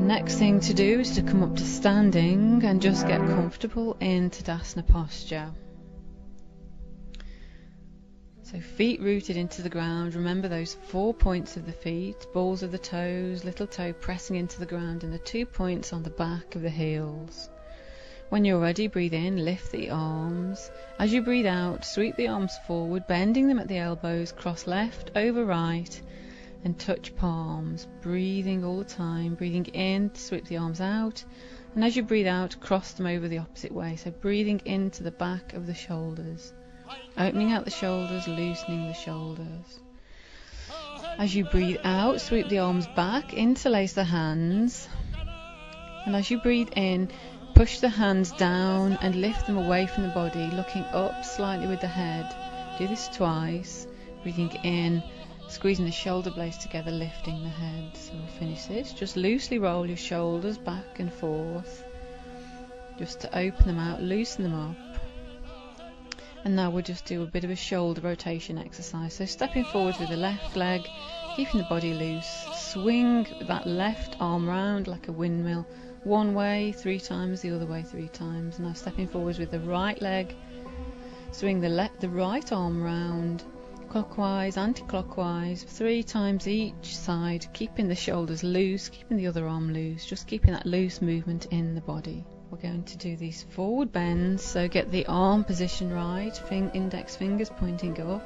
next thing to do is to come up to standing and just get comfortable in Tadasana posture. So feet rooted into the ground. Remember those 4 points of the feet, balls of the toes, little toe pressing into the ground, and the 2 points on the back of the heels. When you're ready, breathe in, lift the arms. As you breathe out, sweep the arms forward, bending them at the elbows, cross left over right, and touch palms. Breathing all the time, breathing in to sweep the arms out, and as you breathe out, cross them over the opposite way. So breathing into the back of the shoulders. Opening out the shoulders, loosening the shoulders. As you breathe out, sweep the arms back, interlace the hands. And as you breathe in, push the hands down and lift them away from the body, looking up slightly with the head. Do this twice. Breathing in, squeezing the shoulder blades together, lifting the head. So we'll finish this. Just loosely roll your shoulders back and forth, just to open them out, loosen them up. And now we'll just do a bit of a shoulder rotation exercise. So stepping forward with the left leg, keeping the body loose. Swing that left arm round like a windmill. One way 3 times, the other way 3 times. Now stepping forward with the right leg. Swing the right arm round, clockwise, anti-clockwise, 3 times each side. Keeping the shoulders loose, keeping the other arm loose. Just keeping that loose movement in the body. We're going to do these forward bends, so get the arm position right, index fingers pointing up,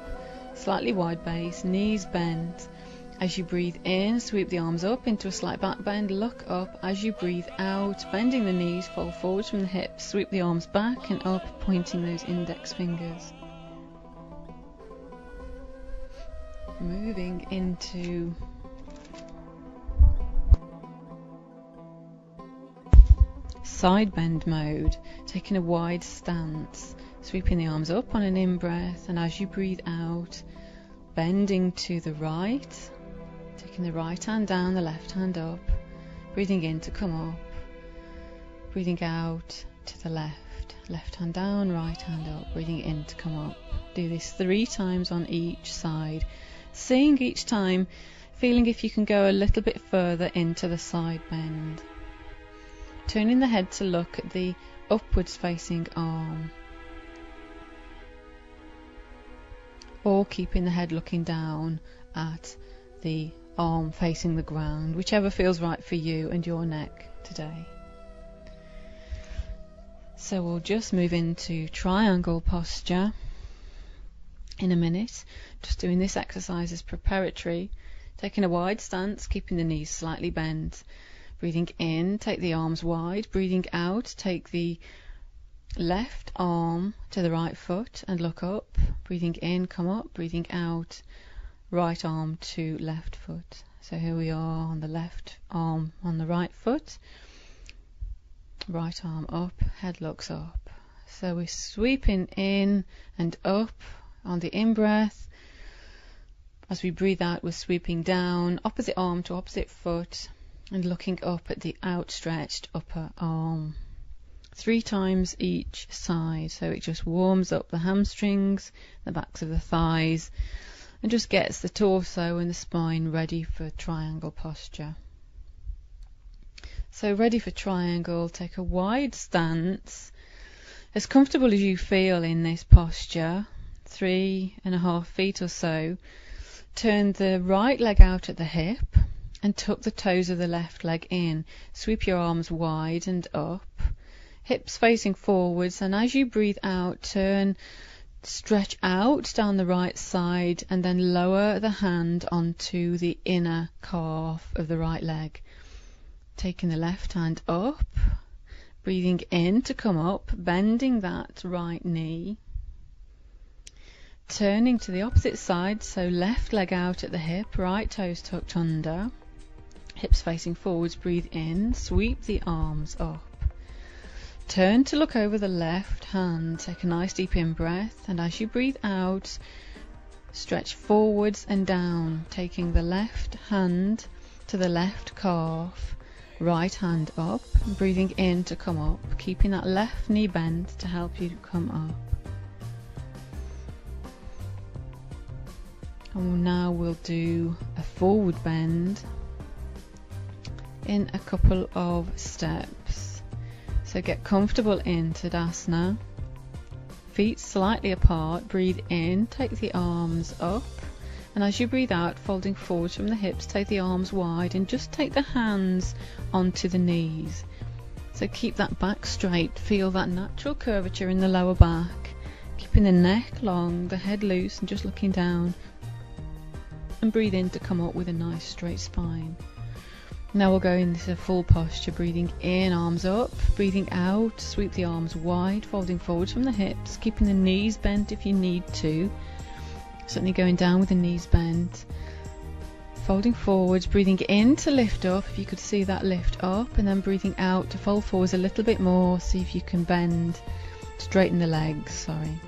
slightly wide base, knees bent. As you breathe in, sweep the arms up into a slight back bend, look up. As you breathe out, bending the knees, fold forwards from the hips, sweep the arms back and up, pointing those index fingers. Moving into side bend mode, taking a wide stance, sweeping the arms up on an in-breath, and as you breathe out, bending to the right, taking the right hand down, the left hand up, breathing in to come up, breathing out to the left, left hand down, right hand up, breathing in to come up. Do this 3 times on each side, seeing each time, feeling if you can go a little bit further into the side bend. Turning the head to look at the upwards facing arm, or keeping the head looking down at the arm facing the ground, whichever feels right for you and your neck today. So we'll just move into triangle posture in a minute. Just doing this exercise as preparatory, taking a wide stance, keeping the knees slightly bent. Breathing in, take the arms wide. Breathing out, take the left arm to the right foot and look up. Breathing in, come up. Breathing out, right arm to left foot. So here we are on the left arm on the right foot. Right arm up, head looks up. So we're sweeping in and up on the in-breath. As we breathe out, we're sweeping down, opposite arm to opposite foot, and looking up at the outstretched upper arm. 3 times each side, so it just warms up the hamstrings, the backs of the thighs, and just gets the torso and the spine ready for triangle posture. So ready for triangle, take a wide stance, as comfortable as you feel in this posture, 3.5 feet or so. Turn the right leg out at the hip and tuck the toes of the left leg in. Sweep your arms wide and up, hips facing forwards, and as you breathe out, stretch out down the right side and then lower the hand onto the inner calf of the right leg. Taking the left hand up, breathing in to come up, bending that right knee. Turning to the opposite side, so left leg out at the hip, right toes tucked under. Hips facing forwards, breathe in, sweep the arms up. Turn to look over the left hand, take a nice deep in-breath, and as you breathe out, stretch forwards and down, taking the left hand to the left calf, right hand up, breathing in to come up, keeping that left knee bent to help you come up. And now we'll do a forward bend, in a couple of steps. So get comfortable in Tadasana, feet slightly apart, breathe in, take the arms up, and as you breathe out, folding forwards from the hips, take the arms wide and just take the hands onto the knees. So keep that back straight, feel that natural curvature in the lower back, keeping the neck long, the head loose and just looking down, and breathe in to come up with a nice straight spine. Now we'll go into full posture, breathing in, arms up, breathing out, sweep the arms wide, folding forwards from the hips, keeping the knees bent if you need to, certainly going down with the knees bent, folding forwards, breathing in to lift up, if you could see that lift up, and then breathing out to fold forwards a little bit more, see if you can bend, straighten the legs, sorry.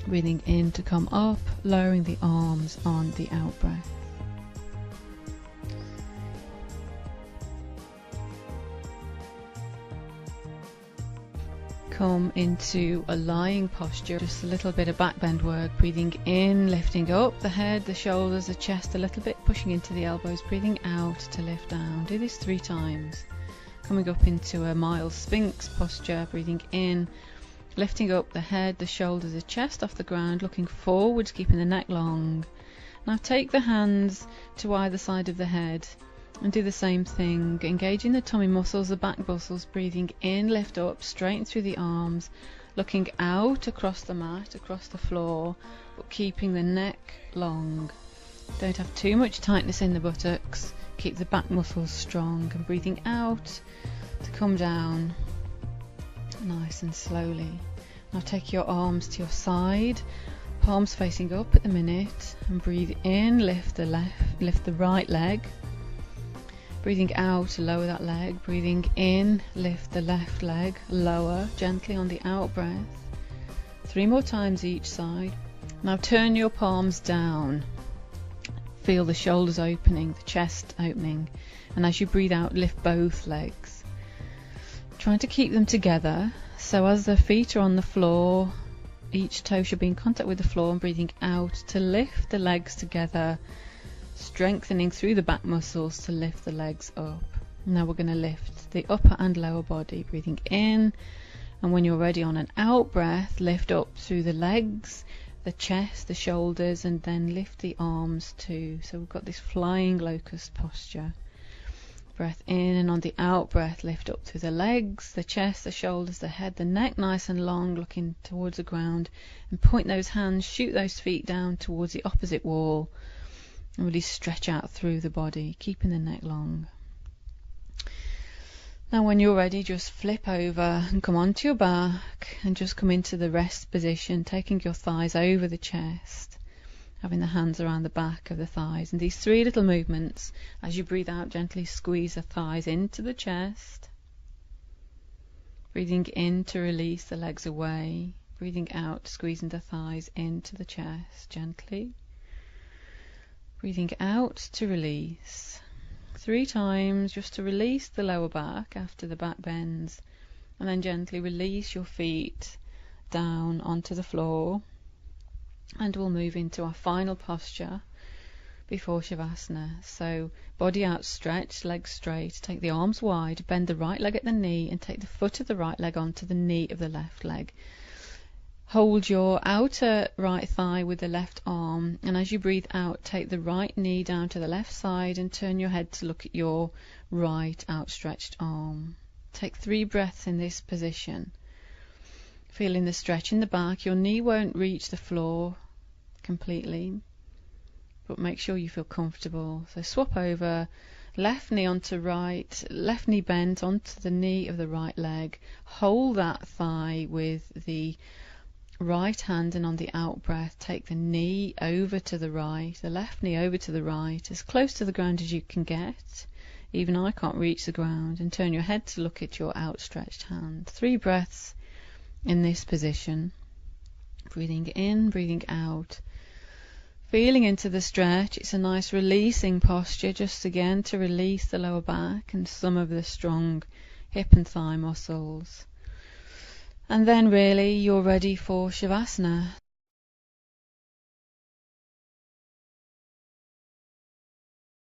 Breathing in to come up, lowering the arms on the out breath. Come into a lying posture, just a little bit of back bend work, breathing in, lifting up the head, the shoulders, the chest a little bit, pushing into the elbows, breathing out to lift down. Do this 3 times. Coming up into a mild Sphinx posture, breathing in, lifting up the head, the shoulders, the chest off the ground, looking forwards, keeping the neck long. Now take the hands to either side of the head and do the same thing, engaging the tummy muscles, the back muscles, breathing in, lift up, straighten through the arms, looking out across the mat, across the floor, but keeping the neck long. Don't have too much tightness in the buttocks, keep the back muscles strong, and breathing out to come down nice and slowly. Now take your arms to your side, palms facing up at the minute, and breathe in, lift the right leg. Breathing out, lower that leg. Breathing in, lift the left leg, lower gently on the out breath. 3 more times each side. Now turn your palms down. Feel the shoulders opening, the chest opening, and as you breathe out, lift both legs. Trying to keep them together, so as the feet are on the floor, each toe should be in contact with the floor, and breathing out to lift the legs together, strengthening through the back muscles to lift the legs up. Now we're going to lift the upper and lower body, breathing in, and when you're ready on an out breath, lift up through the legs, the chest, the shoulders, and then lift the arms too. So we've got this flying locust posture. Breath in, and on the out breath, lift up through the legs, the chest, the shoulders, the head, the neck nice and long, looking towards the ground, and point those hands, shoot those feet down towards the opposite wall, and really stretch out through the body, keeping the neck long. Now when you're ready, just flip over and come onto your back and just come into the rest position, taking your thighs over the chest, having the hands around the back of the thighs. And these 3 little movements, as you breathe out, gently squeeze the thighs into the chest. Breathing in to release the legs away. Breathing out, squeezing the thighs into the chest gently. Breathing out to release. 3 times just to release the lower back after the back bends, and then gently release your feet down onto the floor, and we'll move into our final posture before Shavasana. So body outstretched, legs straight, take the arms wide, bend the right leg at the knee, and take the foot of the right leg onto the knee of the left leg. Hold your outer right thigh with the left arm, and as you breathe out, take the right knee down to the left side and turn your head to look at your right outstretched arm. Take 3 breaths in this position. Feeling the stretch in the back. Your knee won't reach the floor completely, but make sure you feel comfortable. So swap over, left knee onto right, left knee bent onto the knee of the right leg. Hold that thigh with the right hand, and on the out breath, take the knee over to the right, the left knee over to the right, as close to the ground as you can get. Even I can't reach the ground, and turn your head to look at your outstretched hand. 3 breaths in this position. Breathing in, breathing out. Feeling into the stretch. It's a nice releasing posture, just again to release the lower back and some of the strong hip and thigh muscles. And then really you're ready for Shavasana.